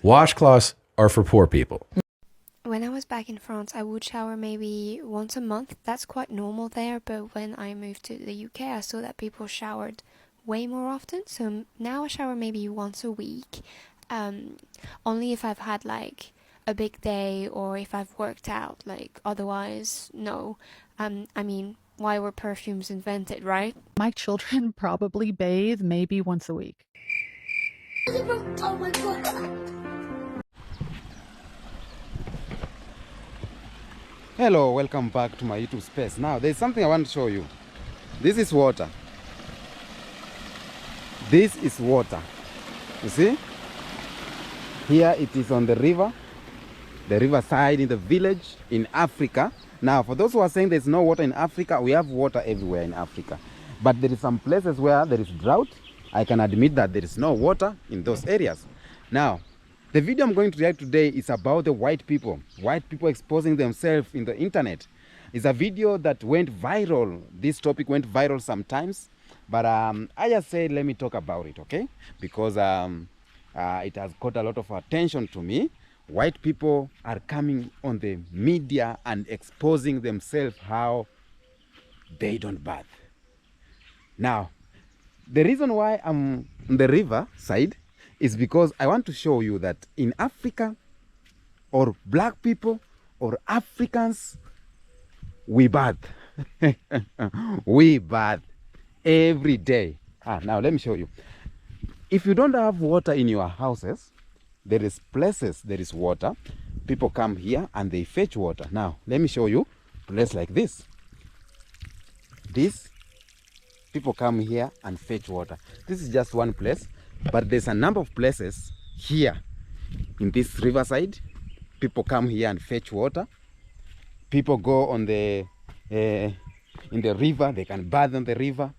Washcloths are for poor people. When I was back in France, I would shower maybe once a month. That's quite normal there, but when I moved to the UK, I saw that people showered way more often. So now I shower maybe once a week, only if I've had like a big day or if I've worked out. Like otherwise, no. I mean, why were perfumes invented, right? My children probably bathe maybe once a week. Oh my God. Hello, welcome back to my YouTube space. Now, there's something I want to show you. This is water. This is water. You see? Here it is on the riverside in the village in Africa. Now, for those who are saying there's no water in Africa, we have water everywhere in Africa. But there is some places where there is drought. I can admit that there is no water in those areas. Now, the video I'm going to react today is about the white people exposing themselves in the internet. It's a video that went viral. This topic went viral sometimes, but I just said let me talk about it, okay? Because it has got a lot of attention to me. White people are coming on the media and exposing themselves how they don't bath. Now, the reason why I'm on the river side is because I want to show you that in Africa, or black people, or Africans, we bath. We bath every day. Now let me show you. If you don't have water in your houses, there is places there is water. People come here and they fetch water. Now let me show you a place like this. People come here and fetch water. This is just one place. But there's a number of places here in this riverside. People come here and fetch water. People go on the in the river. They can bathe on the river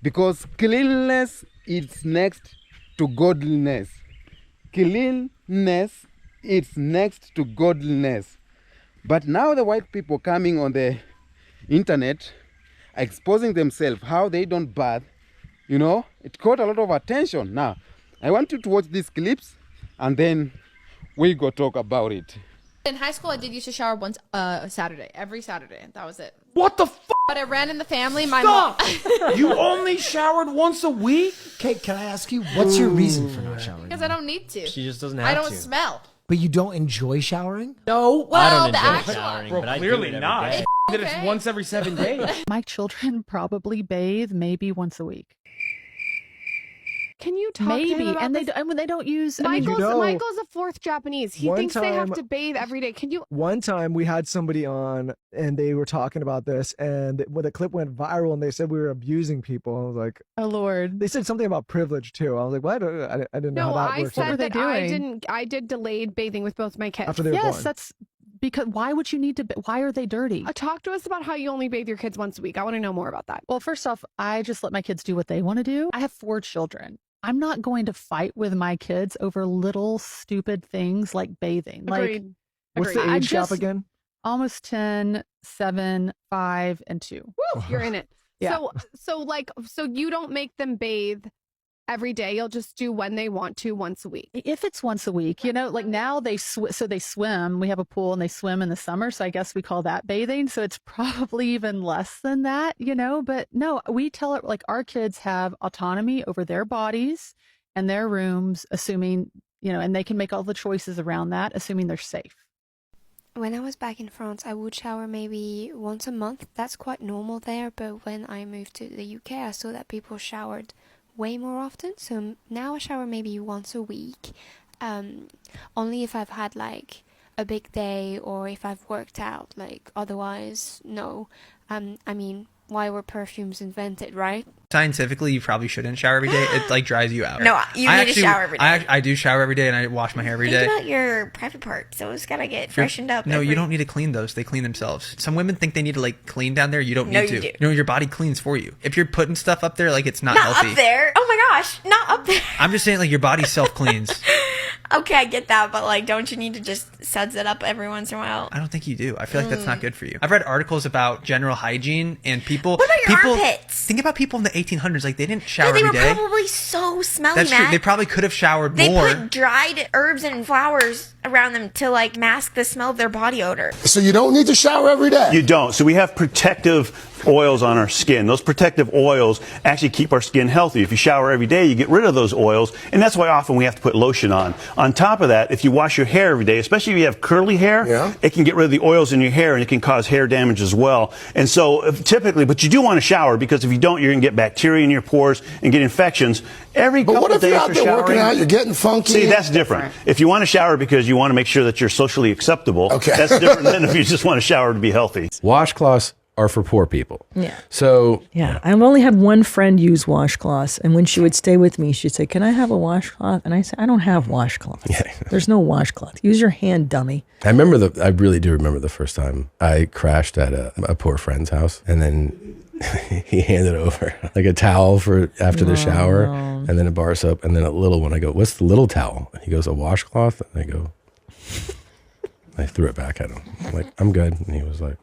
because cleanliness is next to godliness. Cleanliness is next to godliness. But now the white people coming on the internet, exposing themselves how they don't bath. You know, it caught a lot of attention. Now, I want you to watch these clips and then we go talk about it. In high school, I did used to shower once a Saturday, every Saturday. That was it. What the f? But it ran in the family. Stop! You only showered once a week? Okay, can I ask you, what's your reason for not showering? Because I don't need to. She just doesn't have I to. don't smell. But you don't enjoy showering? No. Well, I don't the enjoy actual showering, Bro, but I clearly do it every not. day. That it's once every 7 days. My children probably bathe maybe once a week. Can you talk to him Maybe, about and this? when they don't use. Michael's, You know, Michael's a fourth Japanese. He one thinks they have time- to bathe every day. Can you? One time we had somebody on and they were talking about this, and when the clip went viral and they said we were abusing people, I was like, Oh Lord. they said something about privilege too. I was like, what? I didn't know No, how that I works. What were said they that I doing? didn't. I did delayed bathing with both my kids. After they were Yes, born. that's because why would you need to? Why are they dirty? Talk to us about how you only bathe your kids once a week. I want to know more about that. Well, first off, I just let my kids do what they want to do. I have 4 children. I'm not going to fight with my kids over little stupid things like bathing. Like Agreed. What's Agreed. the I age gap just- again? almost 10, 7, 5, and 2. Woo, you're in it. Yeah. So you don't make them bathe every day. You'll just do when they want to once a week. If it's once a week, you know, like now they they swim. We have a pool and they swim in the summer, so I guess we call that bathing. So it's probably even less than that, you know. But no, we tell it like our kids have autonomy over their bodies and their rooms, assuming, you know, and they can make all the choices around that, assuming they're safe. When I was back in France, I would shower maybe once a month. That's quite normal there, but when I moved to the UK, I saw that people showered way more often. So now I shower maybe once a week, only if I've had like a big day or if I've worked out. Like otherwise, no. I mean, why were perfumes invented, right? Scientifically, you probably shouldn't shower every day. It like dries you out. No, you need to shower every day. I do shower every day, and I wash my hair every day. Think about your private parts. Those gotta get freshened up. No, you don't need to clean those. They clean themselves. Some women think they need to like clean down there. You don't need to. You do. No, your body cleans for you. If you're putting stuff up there, like it's not Not healthy. up there. Oh my gosh, not up there. I'm just saying, like your body self cleans. Okay, I get that, but like, don't you need to just suds it up every once in a while? I don't think you do. I feel like that's not good for you. I've read articles about general hygiene and people. What about your armpits? Think about people in the 1800s. Like they didn't shower They every were day. probably so smelly, That's true. Matt. They probably could have showered They more. put dried herbs and flowers around them to like mask the smell of their body odor. So you don't need to shower every day? You don't. So we have protective oils on our skin. Those protective oils actually keep our skin healthy. If you shower every day, you get rid of those oils, and that's why often we have to put lotion on. On top of that, if you wash your hair every day, especially if you have curly hair, it can get rid of the oils in your hair, and it can cause hair damage as well. And so typically, but you do want to shower, because if you don't, you're going to get bacteria in your pores and get infections. Every couple of days you're out there showering, working out, you're getting funky? See, that's different. If you want to shower because you want to make sure that you're socially acceptable, that's different than if you just want to shower to be healthy. Washcloths are for poor people. Yeah. So yeah, I've only had one friend use washcloths, and when she would stay with me, she'd say, "Can I have a washcloth?" And I said, "I don't have washcloths. There's no washcloth. Use your hand, dummy." I really do remember the first time I crashed at a poor friend's house, and then he handed over like a towel for after the shower, and then a bar soap, and then a little one. I go, "What's the little towel?" And he goes, "A washcloth." And I go, I threw it back at him. I'm like, "I'm good." And he was like,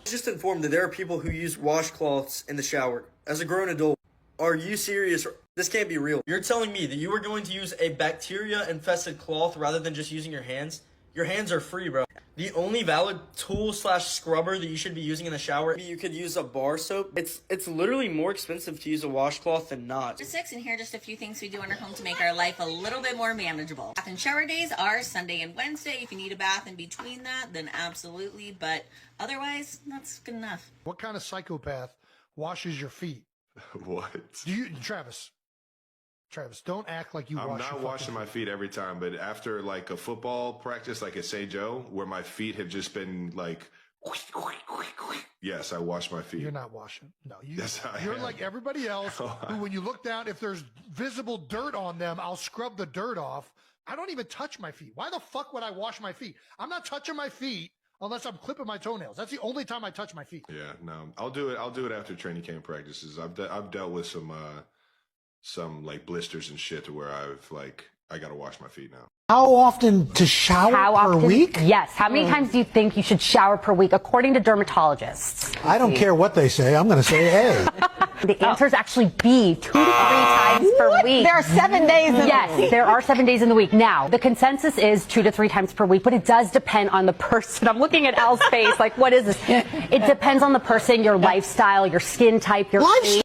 Just informed that there are people who use washcloths in the shower. As a grown adult, are you serious? This can't be real. You're telling me that you are going to use a bacteria-infested cloth rather than just using your hands? Your hands are free, bro. The only valid tool/scrubber that you should be using in the shower, you could use a bar soap. It's literally more expensive to use a washcloth than not. The 6, and here are just a few things we do in our home to make our life a little bit more manageable. Bath and shower days are Sunday and Wednesday. If you need a bath in between that, then absolutely, but otherwise, that's good enough. What kind of psychopath washes your feet? What? Travis, don't act like you wash your I'm not washing my feet every time, but after like a football practice, like at St. Joe, where my feet have just been like, yes, I wash my feet. You're not washing. No, you're like everybody else who, when you look down, if there's visible dirt on them, I'll scrub the dirt off. I don't even touch my feet. Why the fuck would I wash my feet? I'm not touching my feet unless I'm clipping my toenails. That's the only time I touch my feet. Yeah, no, I'll do it after training camp practices. I've dealt with some like blisters and shit to where I gotta wash my feet now. How often to shower per week? Yes. How many times do you think you should shower per week, according to dermatologists? I don't care what they say. I'm going to say A. The answer is actually B, 2 to 3 times per week. There are 7 days in the week. Yes, there are 7 days in the week. Now, the consensus is 2 to 3 times per week, but it does depend on the person. I'm looking at Al's face like, what is this? It depends on the person, your lifestyle, your skin type, your age.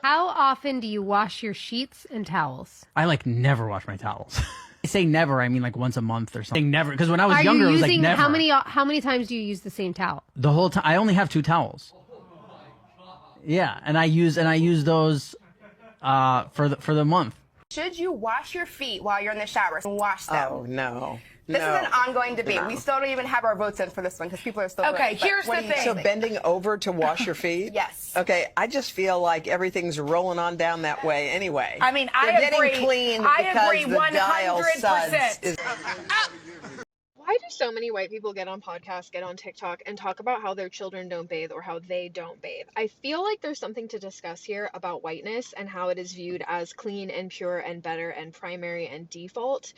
How often do you wash your sheets and towels? I never wash my towels. I say never, I mean once a month or something. Never, because when I was younger, it was never. How many times do you use the same towel? The whole time. I only have 2 towels. Yeah, and I use those for the month. Should you wash your feet while you're in the shower? Wash them. Oh, no. This is an ongoing debate. No. We still don't even have our votes in for this one because people are still Okay, voting. here's the thing. So bending over to wash your feet? Yes. Okay, I just feel like everything's rolling on down that way anyway. I mean, They're I getting agree. clean I because agree the dial 100%. suds is Why do so many white people get on podcasts, get on TikTok, and talk about how their children don't bathe or how they don't bathe? I feel like there's something to discuss here about whiteness and how it is viewed as clean and pure and better and primary and default.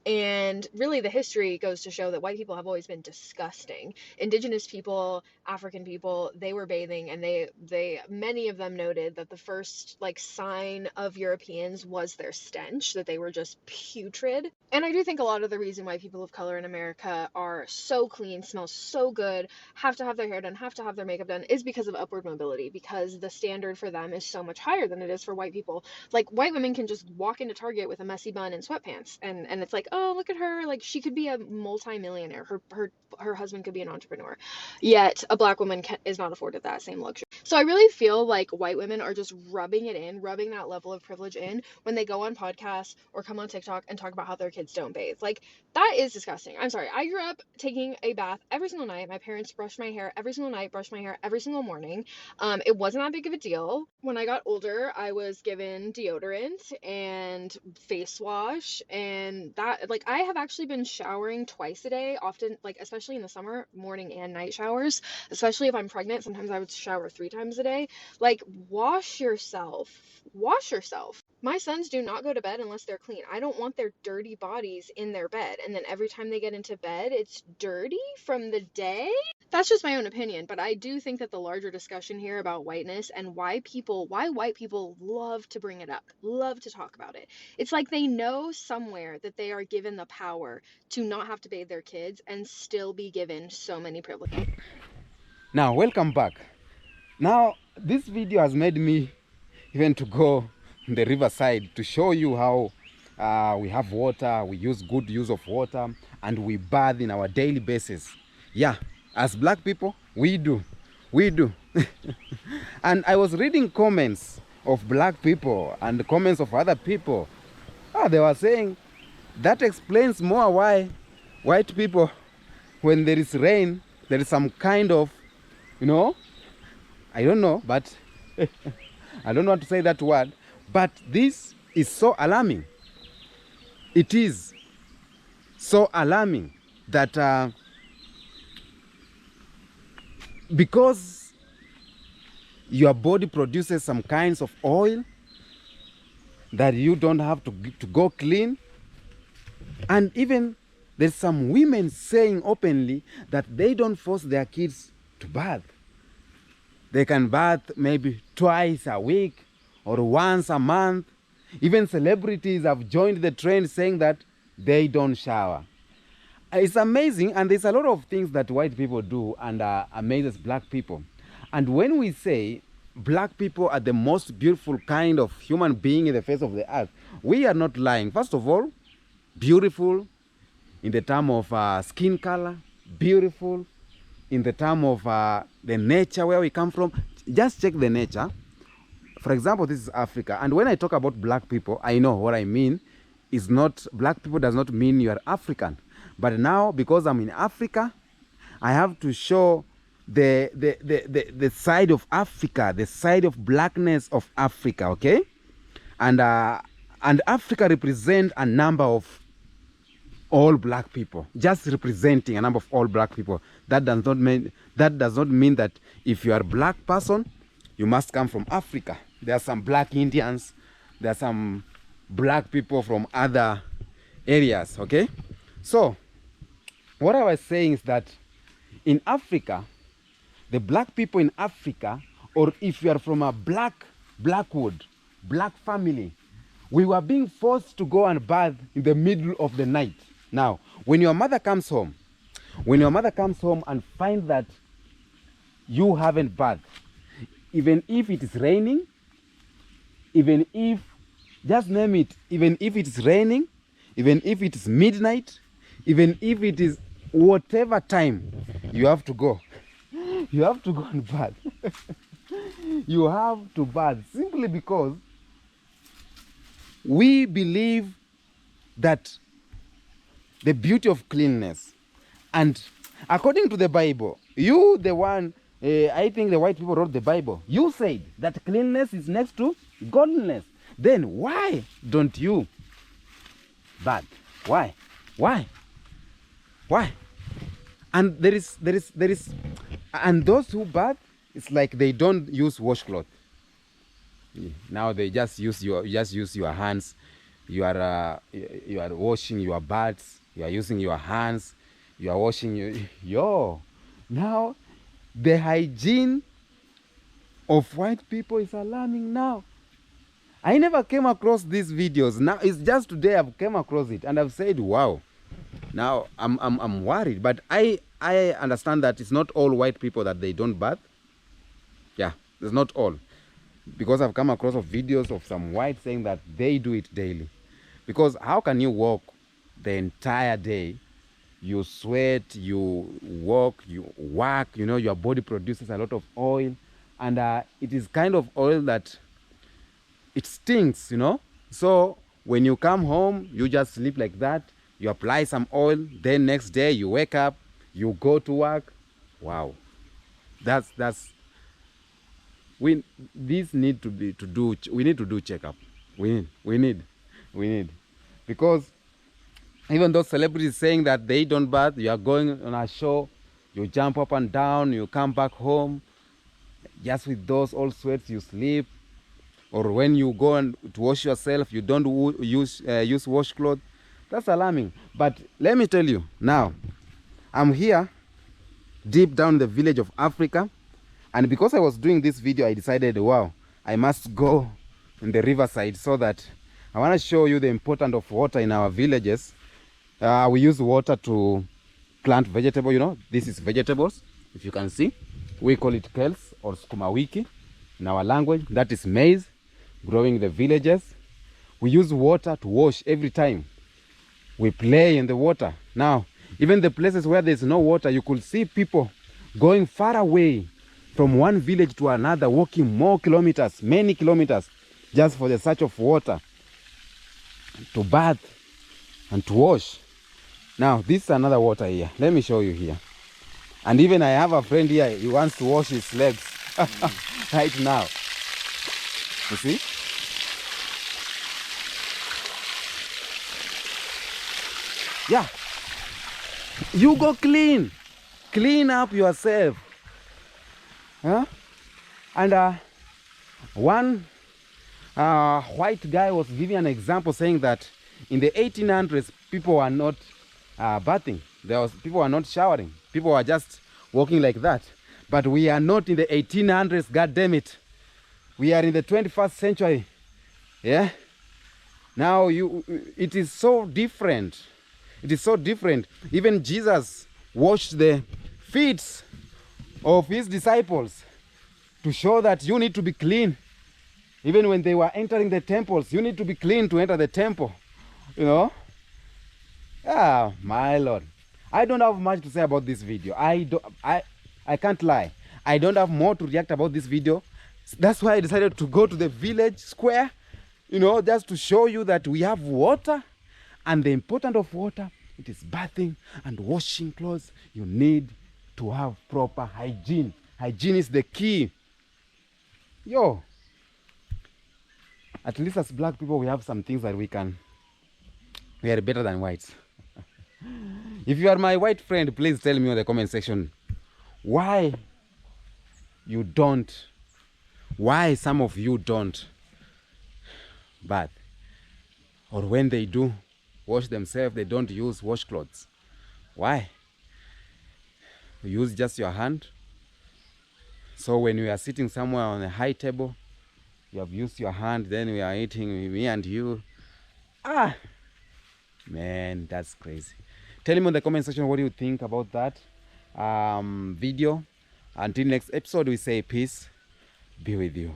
And really, the history goes to show that white people have always been disgusting. Indigenous people, African people, they were bathing, and they many of them noted that the first sign of Europeans was their stench, that they were just putrid. And I do think a lot of the reason why people of color in America are so clean, smell so good, have to have their hair done, have to have their makeup done, is because of upward mobility, because the standard for them is so much higher than it is for white people. Like, white women can just walk into Target with a messy bun and sweatpants, and it's like, oh, look at her, she could be a multi-millionaire, her husband could be an entrepreneur, yet a black woman is not afforded that same luxury. So I really feel like white women are just rubbing that level of privilege in when they go on podcasts or come on TikTok and talk about how their kids don't bathe. That is disgusting. I'm sorry. I grew up taking a bath every single night. My parents brushed my hair every single night, brushed my hair every single morning. It wasn't that big of a deal. When I got older, I was given deodorant and face wash, and that, I have actually been showering twice a day, often, especially especially in the summer, morning and night showers, especially if I'm pregnant. Sometimes I would shower 3 times a day. Like, wash yourself. Wash yourself. My sons do not go to bed unless they're clean. I don't want their dirty bodies in their bed. And then every time they get into bed, it's dirty from the day. That's just my own opinion, but I do think that the larger discussion here about whiteness and why white people love to bring it up, love to talk about it. It's like they know somewhere that they are given the power to not have to bathe their kids and still be given so many privileges. Now, welcome back. Now, this video has made me even to go on the riverside to show you how we have water, we use good use of water, and we bathe in our daily basis. Yeah, as black people, we do. And I was reading comments of black people and the comments of other people. They were saying that explains more why white people, when there is rain, there is some kind of, I don't know, but I don't want to say that word, but this is so alarming. It is so alarming that because your body produces some kinds of oil that you don't have to go clean. And even there's some women saying openly that they don't force their kids to bath. They can bath maybe twice a week or once a month. Even celebrities have joined the trend saying that they don't shower. It's amazing, and there's a lot of things that white people do and amazes black people. And when we say black people are the most beautiful kind of human being in the face of the earth, we are not lying. First of all, beautiful in the term of skin color, beautiful in the term of the nature where we come from. Just check the nature. For example, this is Africa. And when I talk about black people, I know what I mean is not, black people does not mean you are African. But now, because I'm in Africa, I have to show the side of Africa, the side of blackness of Africa, okay? And Africa represents a number of all black people, just representing a number of all black people. That does not mean that if you are a black person, you must come from Africa. There are some black Indians, there are some black people from other areas, okay? So, what I was saying is that in Africa, the black people in Africa, or if you are from a blackwood, black family, we were being forced to go and bath in the middle of the night. Now, when your mother comes home and finds that you haven't bathed, even if it is raining, even if, just name it, even if it is raining, even if it is midnight, even if it is whatever time, you have to go. You have to go and bath. You have to bath simply because we believe that the beauty of cleanness, and according to the Bible, you, the one, I think the white people wrote the Bible, you said that cleanness is next to godliness. Then why don't you bath? Why? And there is, and those who bath, it's like they don't use washcloth. Now they just use your hands. You are washing your butts. You are using your hands. You are washing your. Now, the hygiene of white people is alarming now. I never came across these videos. Now it's just today I've came across it and I've said, wow. Now I'm worried, but I understand that it's not all white people that they don't bath. Yeah, it's not all, because I've come across videos of some whites saying that they do it daily. Because how can you walk the entire day? You sweat, you walk, you work. Your body produces a lot of oil, and it is kind of oil that it stinks. So when you come home, you just sleep like that. You apply some oil, then next day you wake up, you go to work. Wow, we need to do checkup. We need because Even those celebrities saying that they don't bath, you are going on a show, you jump up and down, you come back home, just with those old sweats, you sleep. Or when you go and to wash yourself, you don't use washcloth. That's alarming. But let me tell you, now, I'm here, deep down in the village of Africa, and because I was doing this video, I decided, wow, I must go in the riverside so that I want to show you the importance of water in our villages. We use water to plant vegetable, you know, this is vegetables, if you can see. We call it kales or sukuma wiki in our language. That is maize growing in the villages. We use water to wash every time we play in the water. Now, even the places where there's no water, you could see people going far away from one village to another, walking more kilometers, many kilometers, just for the search of water to bath and to wash. Now, this is another water here. Let me show you here. And even I have a friend here, he wants to wash his legs right now. You see? Yeah. You go clean. Clean up yourself. Huh? And one white guy was giving an example saying that in the 1800s, people were not bathing. People were not showering. People were just walking like that. But we are not in the 1800s, God damn it. We are in the 21st century. Yeah? Now it is so different. It is so different. Even Jesus washed the feet of his disciples to show that you need to be clean. Even when they were entering the temples, you need to be clean to enter the temple. You know? Ah, my Lord. I don't have much to say about this video. I can't lie. I don't have more to react about this video. That's why I decided to go to the village square, you know, just to show you that we have water and the importance of water. It is bathing and washing clothes. You need to have proper hygiene. Hygiene is the key. Yo, at least as black people, we have some things that we are better than whites. If you are my white friend, please tell me in the comment section why some of you don't bath, or when they do wash themselves, they don't use washcloths. Why? You use just your hand. So when we are sitting somewhere on a high table, you have used your hand, then we are eating, me and you. Ah, man, that's crazy. Tell me in the comment section what do you think about that video. Until next episode, we say peace be with you.